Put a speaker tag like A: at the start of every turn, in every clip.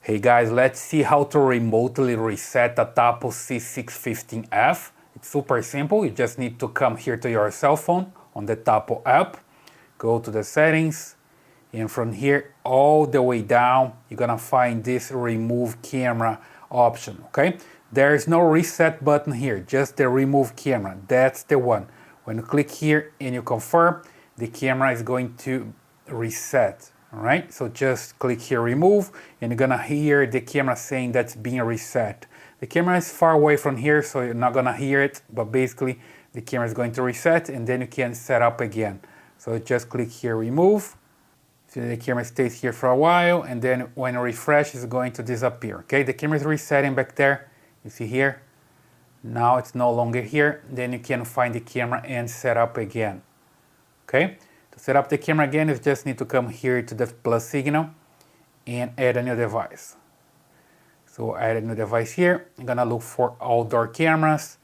A: Hey guys, let's see how to remotely reset a Tapo C615F. It's super simple. You just need to come here to your cell phone on the Tapo app, go to the settings, and from here all the way down, you're gonna find this remove camera option, okay? There is no reset button here, just the remove camera. That's the one. When you click here and you confirm, the camera is going to reset. All right, so just click here, remove, and you're gonna hear the camera saying that's being reset. The camera is far away from here, so you're not gonna hear it, but basically the camera is going to reset and then you can set up again. So just click here, remove. So the camera stays here for a while, and then when you refresh, it's going to disappear. Okay, the camera is resetting back there. You see here. Now it's no longer here. Then you can find the camera and set up again. Okay. To set up the camera again, you just need to come here to the plus signal and add a new device. So add a new device here. I'm gonna look for outdoor cameras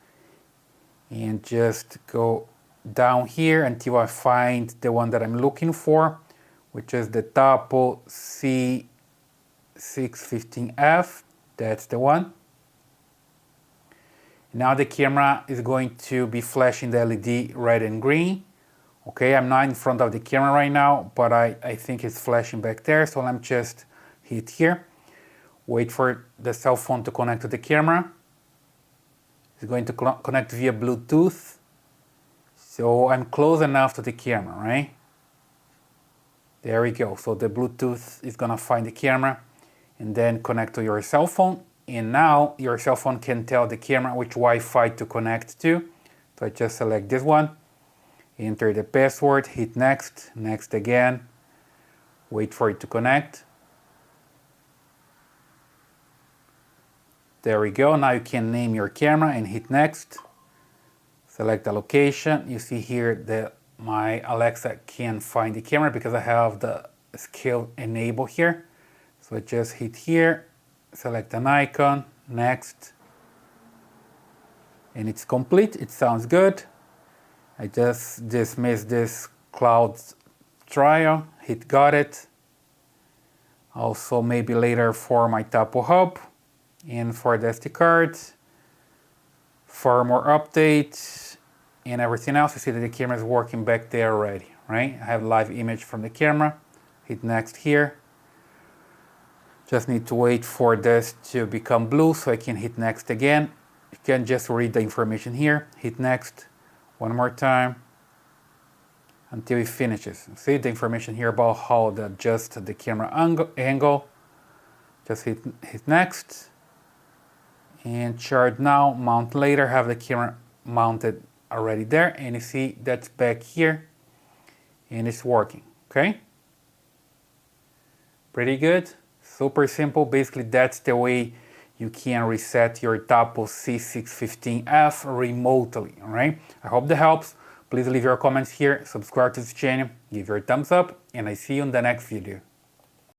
A: and just go down here until I find the one that I'm looking for, which is the Tapo C615F. That's the one. Now the camera is going to be flashing the LED red and green. Okay, I'm not in front of the camera right now, but I think it's flashing back there, so I'm just hit here. Wait for the cell phone to connect to the camera. It's going to connect via Bluetooth. So I'm close enough to the camera, right? There we go. So the Bluetooth is gonna find the camera and then connect to your cell phone. And now your cell phone can tell the camera which Wi-Fi to connect to. So I just select this one. Enter the password, hit next, next again, wait for it to connect. There we go, now you can name your camera and hit next. Select the location. You see here that my Alexa can find the camera because I have the scale enabled here. So I just hit here, select an icon, next, and it's complete, it sounds good. I just dismiss this cloud trial, hit got it. Also maybe later for my Tapo Hub and for the SD cards, for more updates and everything else. You see that the camera is working back there already, right? I have live image from the camera, hit next here. Just need to wait for this to become blue so I can hit next again. You can just read the information here, hit next. One more time until it finishes. See the information here about how to adjust the camera angle. Just hit next and charge now, mount later, have the camera mounted already there, and you see that's back here and it's working. Okay, pretty good, super simple. Basically that's the way you can reset your Tapo C615F remotely, all right? I hope that helps. Please leave your comments here, subscribe to this channel, give your thumbs up, and I see you in the next video.